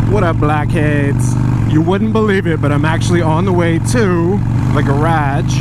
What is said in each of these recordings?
What up, Blockheads? You wouldn't believe it, but I'm actually on the way to the garage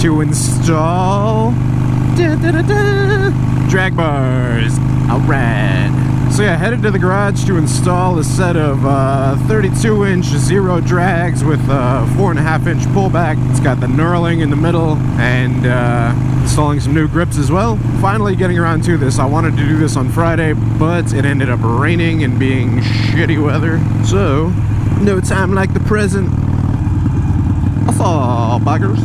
to install drag bars. Alright. So yeah, headed to the garage to install a set of 32-inch zero drags with 4.5-inch pullback. It's got the knurling in the middle, and installing some new grips as well. Finally getting around to this. I wanted to do this on Friday, but it ended up raining and being shitty weather. So, no time like the present. Oh, buggers.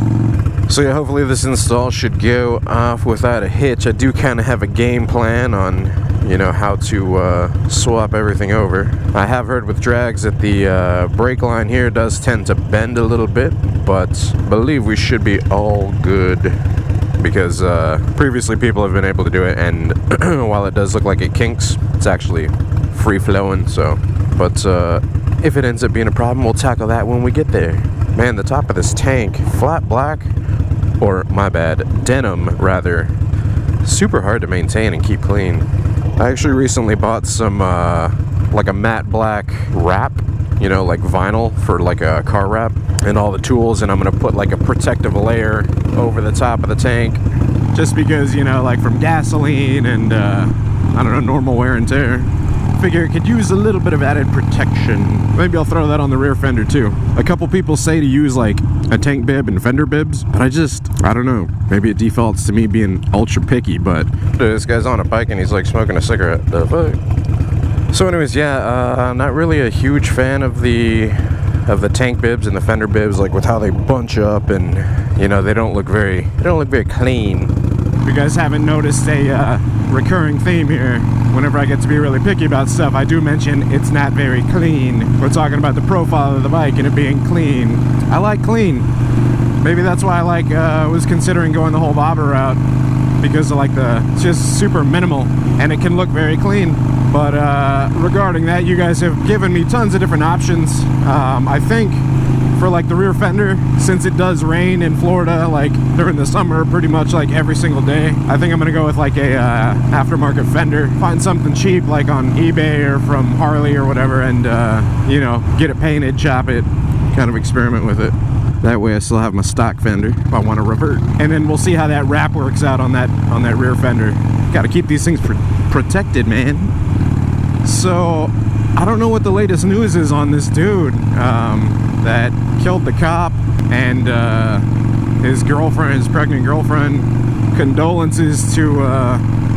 So yeah, hopefully this install should go off without a hitch. I do kind of have a game plan on, you know, how to swap everything over. I have heard with drags that the brake line here does tend to bend a little bit, but I believe we should be all good because previously people have been able to do it, and while it does look like it kinks, it's actually free-flowing. So, but if it ends up being a problem, we'll tackle that when we get there. Man, the top of this tank, flat black, or my bad, denim rather, super hard to maintain and keep clean. I actually recently bought some like a matte black wrap, you know, like vinyl for like a car wrap, and all the tools, and I'm gonna put like a protective layer over the top of the tank, just because, you know, like from gasoline and I don't know, normal wear and tear. Figure it could use a little bit of added protection. Maybe I'll throw that on the rear fender too. A couple people say to use like a tank bib and fender bibs, but I don't know. Maybe it defaults to me being ultra picky, but this guy's on a bike and he's like smoking a cigarette. The fuck? So anyways, yeah, not really a huge fan of the tank bibs and the fender bibs, like with how they bunch up, and you know, they don't look very clean. If you guys haven't noticed a recurring theme here, whenever I get to be really picky about stuff, I do mention it's not very clean. We're talking about the profile of the bike and it being clean. I like clean. Maybe that's why I was considering going the whole bobber route, because of it's just super minimal and it can look very clean. But regarding that, you guys have given me tons of different options. I think for like the rear fender, since it does rain in Florida like during the summer pretty much like every single day, I think I'm gonna go with like a aftermarket fender. Find something cheap like on eBay or from Harley or whatever, and you know, get it painted, chop it, kind of experiment with it. That way I still have my stock fender if I want to revert. And then we'll see how that wrap works out on that rear fender. Gotta keep these things protected, man. So I don't know what the latest news is on this dude that killed the cop and his girlfriend, his pregnant girlfriend. Condolences to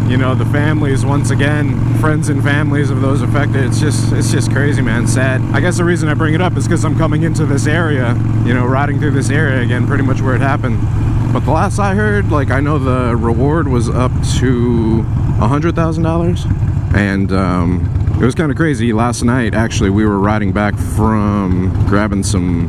you know, the families once again, friends and families of those affected. It's just crazy, man. Sad. I guess the reason I bring it up is because I'm coming into this area, you know, riding through this area again, pretty much where it happened. But the last I heard, like, I know the reward was up to $100,000, and it was kind of crazy. Last night, actually, we were riding back from grabbing some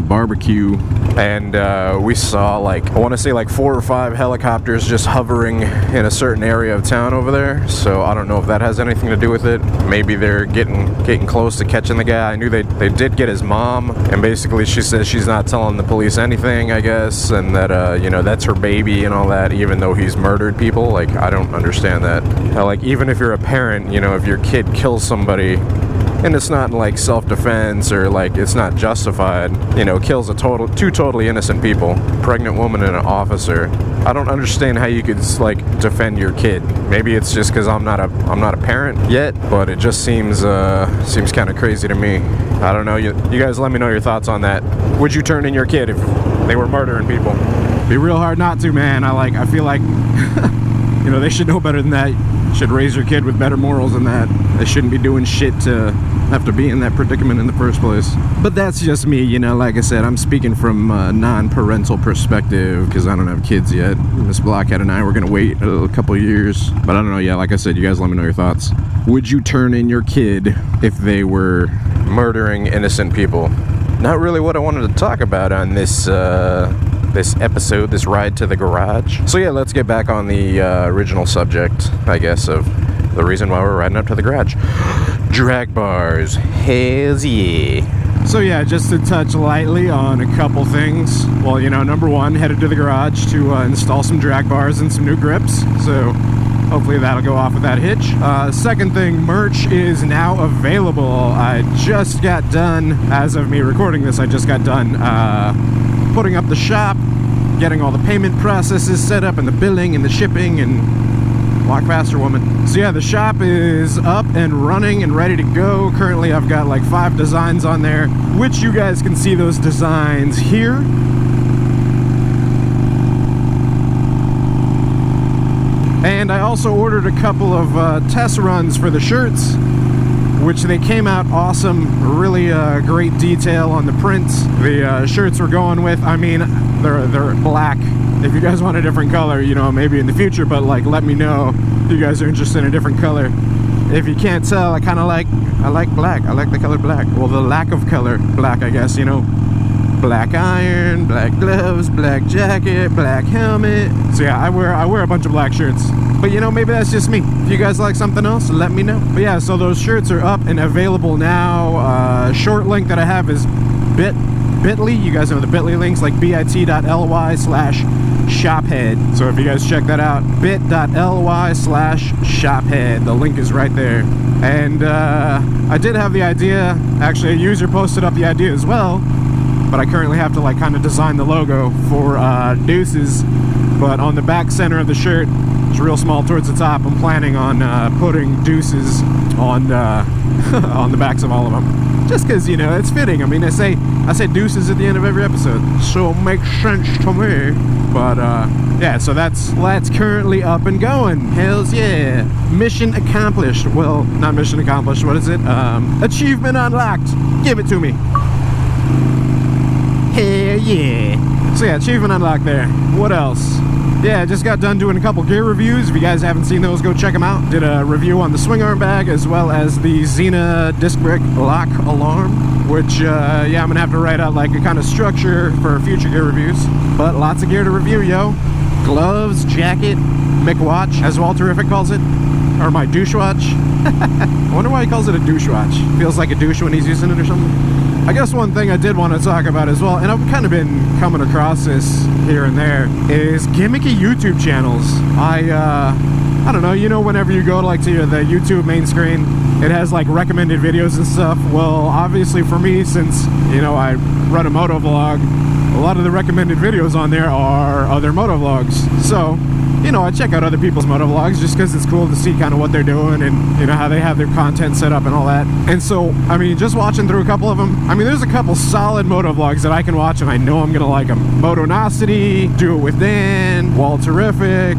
barbecue, and we saw, like, I want to say like 4 or 5 helicopters just hovering in a certain area of town over there. So I don't know if that has anything to do with it. Maybe they're getting close to catching the guy. I knew they did get his mom, and basically she says she's not telling the police anything, I guess, and that you know, that's her baby and all that, even though he's murdered people. Like, I don't understand that. Like, even if you're a parent, you know, if your kid kills somebody and it's not like self-defense or like it's not justified, you know, kills two totally innocent people, pregnant woman and an officer, I don't understand how you could like defend your kid. Maybe it's just because I'm not a parent yet, but it just seems kind of crazy to me. I don't know. You guys let me know your thoughts on that. Would you turn in your kid if they were murdering people? Be real hard not to, man. I feel like you know, they should know better than that. Should raise your kid with better morals than that. They shouldn't be doing shit to have to be in that predicament in the first place. But that's just me, you know. Like I said, I'm speaking from a non-parental perspective because I don't have kids yet. Miss Blockhead and I, we're gonna wait a couple years. But I don't know. Yeah, like I said, you guys let me know your thoughts. Would you turn in your kid if they were murdering innocent people? Not really what I wanted to talk about on this this episode, this ride to the garage. So yeah, let's get back on the original subject, I guess, of the reason why we're riding up to the garage. Drag bars. Hells yeah. So yeah, just to touch lightly on a couple things. Well, you know, number one, headed to the garage to install some drag bars and some new grips. So Hopefully that'll go off with that hitch. Second thing, merch is now available. I just got done, as of me recording this, I just got done putting up the shop, getting all the payment processes set up, and the billing and the shipping, and walk faster, woman. So yeah, the shop is up and running and ready to go. Currently I've got like 5 designs on there, which you guys can see those designs here. And I also ordered a couple of test runs for the shirts, which they came out awesome. Really great detail on the prints. The shirts we're going with, I mean, they're black. If you guys want a different color, you know, maybe in the future, but like, let me know if you guys are interested in a different color. If you can't tell, I like black. I like the color black. Well, the lack of color black, I guess, you know. Black iron, black gloves, black jacket, black helmet. So yeah, I wear a bunch of black shirts. But you know, maybe that's just me. If you guys like something else, let me know. But yeah, so those shirts are up and available now. Short link that I have is bit.ly. You guys know the bit.ly links, like bit.ly/shophead. So if you guys check that out, bit.ly/shophead. The link is right there. And I did have the idea, actually a user posted up the idea as well, but I currently have to like kind of design the logo for Deuces. But on the back center of the shirt, it's real small towards the top, I'm planning on putting Deuces on on the backs of all of them, just because, you know, it's fitting. I mean, I say Deuces at the end of every episode, so it makes sense to me. But yeah, so that's currently up and going. Hells yeah. Mission accomplished. Well, not mission accomplished, what is it? Achievement unlocked. Give it to me. Hell yeah. So yeah, achievement unlocked there. What else? Yeah, I just got done doing a couple gear reviews. If you guys haven't seen those, go check them out. Did a review on the swing arm bag as well as the Xena disc brake lock alarm, which yeah, I'm gonna have to write out like a kind of structure for future gear reviews. But lots of gear to review, yo. Gloves, jacket, McWatch, as Walterific calls it, or my douche watch. I wonder why he calls it a douche watch. Feels like a douche when he's using it or something. I guess one thing I did want to talk about as well, and I've kind of been coming across this here and there, is gimmicky YouTube channels. I don't know, you know, whenever you go like to the YouTube main screen, it has like recommended videos and stuff. Well, obviously for me, since, you know, I run a motovlog, a lot of the recommended videos on there are other motovlogs. So, you know, I check out other people's motovlogs just because it's cool to see kind of what they're doing and, you know, how they have their content set up and all that. And so, I mean, just watching through a couple of them, I mean, there's a couple solid motovlogs that I can watch and I know I'm gonna like them. Motonosity, Do It With Dan, Walterific,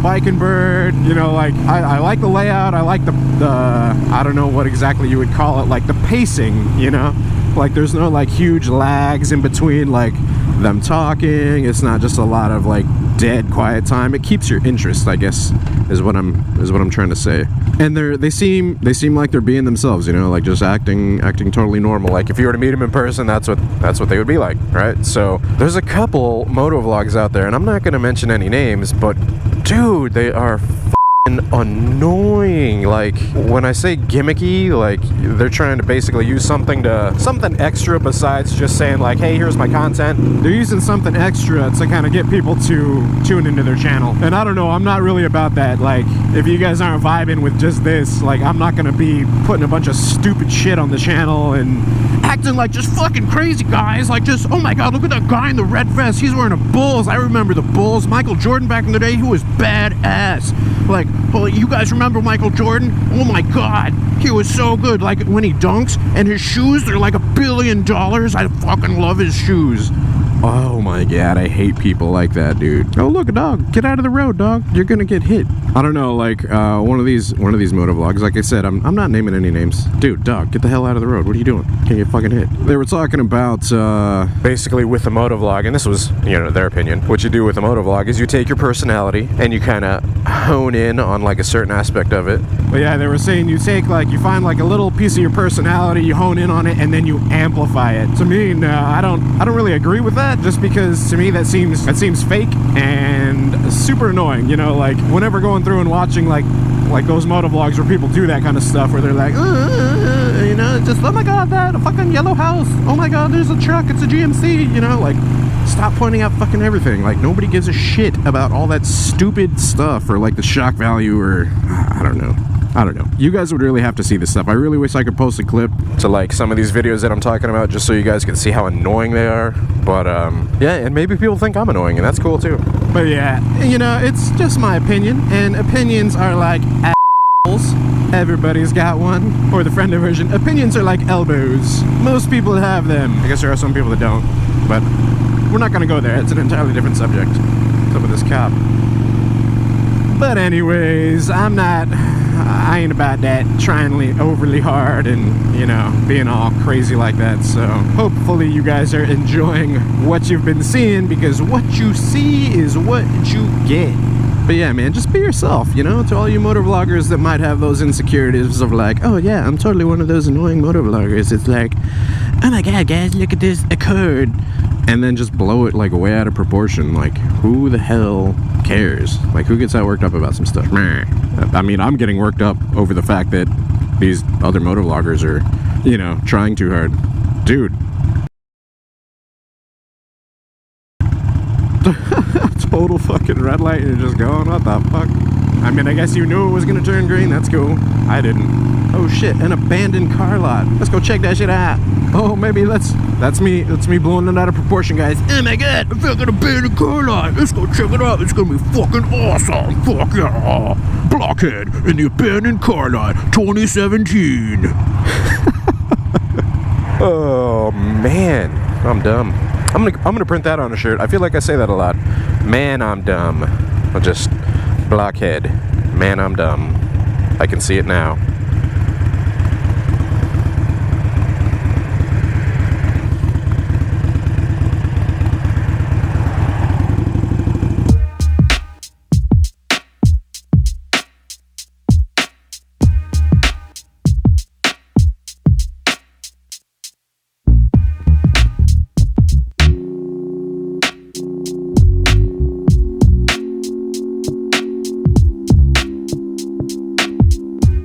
Bike and Bird. You know, like, I like the layout. I like the I don't know what exactly you would call it, like the pacing, you know? Like, there's no like huge lags in between like them talking. It's not just a lot of like dead quiet time. It keeps your interest, I guess, is what I'm trying to say. And they seem like they're being themselves, you know, like just acting totally normal. Like if you were to meet them in person, that's what they would be like, right? So there's a couple motovlogs out there, and I'm not gonna mention any names, but dude, they are annoying. Like, when I say gimmicky, like they're trying to basically use something extra besides just saying like, hey, here's my content. They're using something extra to kind of get people to tune into their channel. And I don't know, I'm not really about that. Like, if you guys aren't vibing with just this, like, I'm not gonna be putting a bunch of stupid shit on the channel and acting like just fucking crazy guys. Like, just, oh my god, look at that guy in the red vest, he's wearing a Bulls. I remember the Bulls. Michael Jordan back in the day, he was badass. Like, oh, you guys remember Michael Jordan? Oh my god, he was so good. Like, when he dunks, and his shoes, they're like $1 billion. I fucking love his shoes. Oh my god, I hate people like that, dude. Oh, look, a dog. Get out of the road, dog. You're gonna get hit. I don't know, like, one of these motovlogs, like I said, I'm not naming any names. Dude, dog, get the hell out of the road. What are you doing? Can't get fucking hit. They were talking about, basically with the motovlog, and this was, you know, their opinion. What you do with a motovlog is you take your personality and you kind of hone in on, like, a certain aspect of it. But yeah, they were saying you take, like, you find, like, a little piece of your personality, you hone in on it, and then you amplify it. To me, no, I don't really agree with that. Just because to me that seems fake and super annoying, you know, like whenever going through and watching like those motovlogs where people do that kind of stuff where they're like, you know, just, oh my god, that a fucking yellow house, oh my god, there's a truck, it's a GMC, you know, like stop pointing out fucking everything. Like, nobody gives a shit about all that stupid stuff, or like the shock value, or I don't know. You guys would really have to see this stuff. I really wish I could post a clip to like some of these videos that I'm talking about, just so you guys can see how annoying they are. But yeah, and maybe people think I'm annoying, and that's cool too. But yeah, you know, it's just my opinion, and opinions are like assholes. Everybody's got one. Or the friendly version, opinions are like elbows. Most people have them. I guess there are some people that don't, but we're not gonna go there. It's an entirely different subject. What's up with this cop? But anyways, I ain't about that trying overly hard and, you know, being all crazy like that. So hopefully you guys are enjoying what you've been seeing, because what you see is what you get. But yeah, man, just be yourself, you know, to all you motovloggers that might have those insecurities of like, oh yeah, I'm totally one of those annoying motovloggers. It's like, oh my god, guys, look at this Accord. And then just blow it like way out of proportion. Like, who the hell cares? Like, who gets that worked up about some stuff? I mean, I'm getting worked up over the fact that these other motovloggers are, you know, trying too hard. Dude. Total fucking red light, you're just going, what the fuck? I mean, I guess you knew it was gonna turn green, that's cool. I didn't. Oh shit, an abandoned car lot. Let's go check that shit out. Oh, maybe that's me blowing it out of proportion, guys. Oh my god, I found an abandoned car lot. Let's go check it out. It's gonna be fucking awesome. Fuck yeah. Blockhead in the abandoned car lot 2017. Oh man, I'm dumb. I'm gonna print that on a shirt. I feel like I say that a lot. Man, I'm dumb. I'll just Blockhead. Man, I'm dumb. I can see it now.